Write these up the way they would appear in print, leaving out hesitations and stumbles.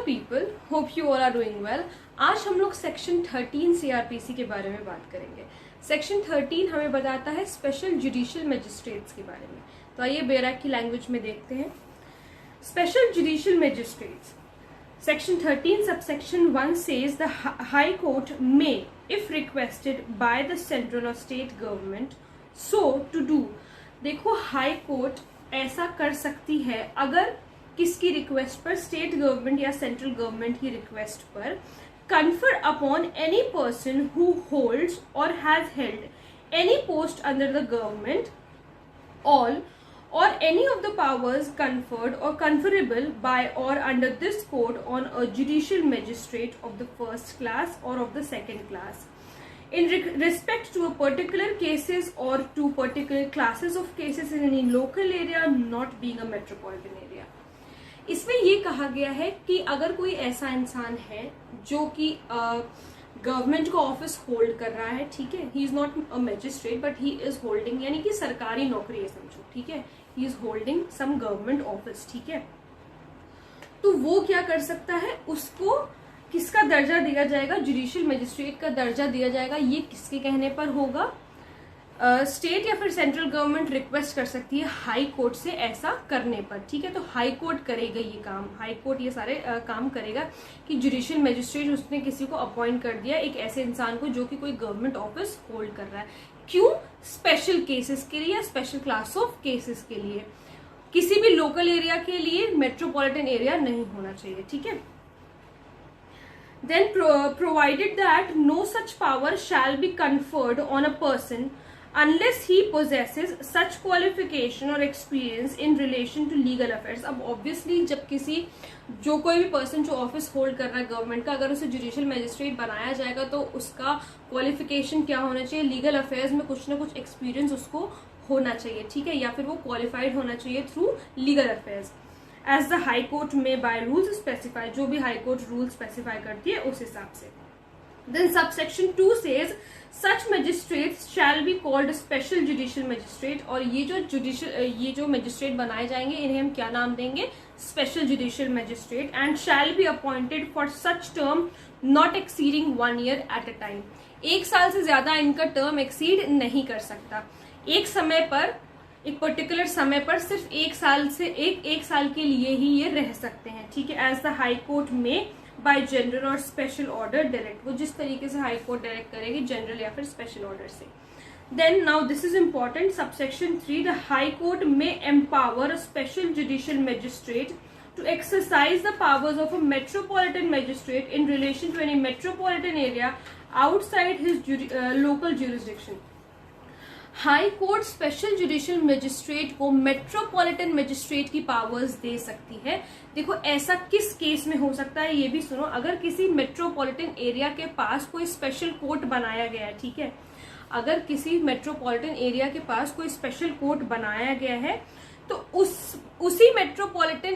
People, hope you all are doing well. आज हम लोग सेक्शन 13 सीआरपीसी के बारे में बात करेंगे। सेक्शन 13 हमें बताता है स्पेशल जुडिशियल मजिस्ट्रेट्स के बारे में। तो आइए बैरक की लैंग्वेज में देखते हैं। Special judicial magistrates, section 13 subsection 1 says the high court may, if requested by the central or state government, so to do। देखो, हाई कोर्ट ऐसा कर सकती है अगर किसकी रिक्वेस्ट पर, स्टेट गवर्नमेंट या सेंट्रल गवर्नमेंट की रिक्वेस्ट पर, confer upon any person who holds or has held any post under the government, all or any of the powers conferred or conferable by or under this code on a judicial magistrate of the first class or of the second class in respect to a particular cases or to particular classes of cases in any local area not being a metropolitan area। इसमें ये कहा गया है कि अगर कोई ऐसा इंसान है जो कि गवर्नमेंट का ऑफिस होल्ड कर रहा है, ठीक है, he is not a magistrate but he is holding, यानी कि सरकारी नौकरी है समझो, ठीक है, he is holding some government office, ठीक है, तो वो क्या कर सकता है, उसको किसका दर्जा दिया जाएगा, जुडिशियल मजिस्ट्रेट का दर्जा दिया जाएगा। ये किसके कहने पर होगा, स्टेट या फिर सेंट्रल गवर्नमेंट रिक्वेस्ट कर सकती है हाई कोर्ट से ऐसा करने पर, ठीक है। तो हाई कोर्ट करेगा ये काम, हाई कोर्ट ये सारे काम करेगा कि जुडिशियल मजिस्ट्रेट उसने किसी को अपॉइंट कर दिया, एक ऐसे इंसान को जो कि कोई गवर्नमेंट ऑफिस होल्ड कर रहा है। क्यों? स्पेशल केसेस के लिए या स्पेशल क्लास ऑफ केसेस के लिए, किसी भी लोकल एरिया के लिए मेट्रोपॉलिटन एरिया नहीं होना चाहिए, ठीक है। Then provided that no such power shall be conferred on a person unless he possesses such qualification or experience in relation to legal affairs। अब obviously जब किसी, जो कोई भी पर्सन जो ऑफिस होल्ड कर रहा है गवर्नमेंट का, अगर उसे जुडिशियल मजिस्ट्रेट बनाया जाएगा तो उसका क्वालिफिकेशन क्या होना चाहिए, लीगल अफेयर्स में कुछ ना कुछ एक्सपीरियंस उसको होना चाहिए, ठीक है, या फिर वो क्वालिफाइड होना चाहिए through legal affairs. As the high court में बाय रूल्स स्पेसिफाई, जो भी हाई कोर्ट रूल स्पेसिफाई करती है उस हिसाब से। Then subsection 2 says such magistrates shall be called special judicial magistrate. और ये जो मजिस्ट्रेट बनाए जाएंगे इन्हें हम क्या नाम देंगे, special judicial magistrate, and shall be appointed for such term not exceeding 1 year at a time. 1 साल से ज्यादा इनका टर्म एक्सीड नहीं कर सकता। एक समय पर, एक पर्टिकुलर समय पर सिर्फ 1 साल से एक साल के लिए ही ये रह सकते हैं, ठीक है। एज द हाई कोर्ट में by general or special order direct, वो जिस तरीके से हाई कोर्ट डायरेक्ट करेगी, जनरल या फिर स्पेशल ऑर्डर से। Then now this is important, subsection 3 the high court may empower a special judicial magistrate to exercise the powers of a metropolitan magistrate in relation to any metropolitan area outside his local jurisdiction। High court special judicial magistrate को metropolitan magistrate की powers दे सकती है। देखो, ऐसा किस case में हो सकता है ये भी सुनो। अगर किसी मेट्रोपॉलिटन एरिया के पास कोई स्पेशल कोर्ट बनाया गया है, ठीक है, अगर किसी मेट्रोपॉलिटन एरिया के पास कोई स्पेशल कोर्ट बनाया गया है तो उसी मेट्रोपॉलिटन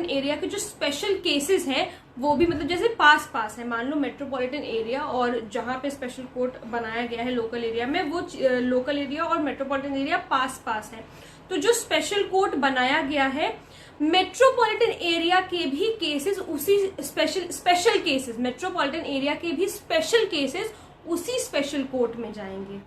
एरिया के जो स्पेशल केसेस हैं वो भी, मतलब जैसे पास है, मान लो मेट्रोपॉलिटन एरिया और जहां पे स्पेशल कोर्ट बनाया गया है लोकल एरिया में, वो लोकल एरिया और मेट्रोपॉलिटन एरिया पास है, तो जो स्पेशल कोर्ट बनाया गया है मेट्रोपॉलिटन एरिया के भी केसेस उसी स्पेशल केसेस, मेट्रोपॉलिटन एरिया के भी स्पेशल केसेस उसी स्पेशल कोर्ट में जाएंगे,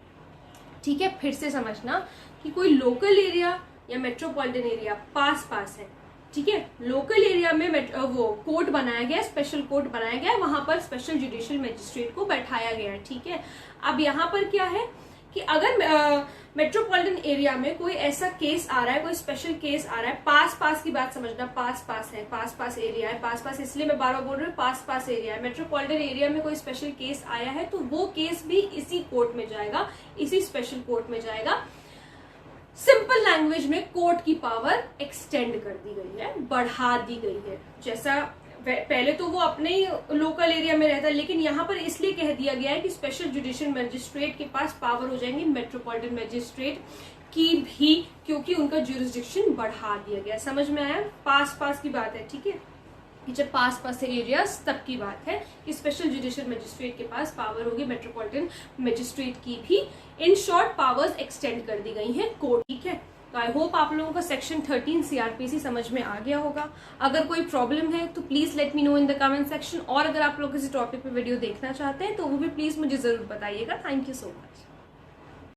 ठीक है। फिर से समझना कि कोई लोकल एरिया या मेट्रोपॉलिटन एरिया पास है, ठीक है, लोकल एरिया में वो कोर्ट बनाया गया, स्पेशल कोर्ट बनाया गया, वहां पर स्पेशल जुडिशियल मजिस्ट्रेट को बैठाया गया है, ठीक है। अब यहाँ पर क्या है कि अगर मेट्रोपॉलिटन एरिया में कोई ऐसा केस आ रहा है, कोई स्पेशल केस आ रहा है, पास की बात समझना, पास है, पास एरिया है, पास इसलिए मैं बार बार बोल रही हूँ, पास एरिया है, मेट्रोपॉलिटन एरिया में कोई स्पेशल केस आया है तो वो केस भी इसी कोर्ट में जाएगा, इसी स्पेशल कोर्ट में जाएगा। सिंपल लैंग्वेज में कोर्ट की पावर एक्सटेंड कर दी गई है, बढ़ा दी गई है। जैसा पहले तो वो अपने ही लोकल एरिया में रहता है, लेकिन यहाँ पर इसलिए कह दिया गया है कि स्पेशल जुडिशियल मजिस्ट्रेट के पास पावर हो जाएंगी मेट्रोपॉलिटन मजिस्ट्रेट की भी, क्योंकि उनका ज्यूरिसडिक्शन बढ़ा दिया गया। समझ में आया? पास की बात है, ठीक है, कि जब पास एरियाज तब की बात है कि स्पेशल जुडिशियल मजिस्ट्रेट के पास पावर होगी मेट्रोपॉलिटन मजिस्ट्रेट की भी। इन शॉर्ट पावर्स एक्सटेंड कर दी गई हैं कोर्ट, ठीक है। तो आई होप आप लोगों को सेक्शन 13 सीआरपीसी समझ में आ गया होगा। अगर कोई प्रॉब्लम है तो please let me know in the comment section, और अगर आप लोग किसी टॉपिक पे वीडियो देखना चाहते हैं तो वो भी प्लीज मुझे जरूर बताइएगा। Thank you so much.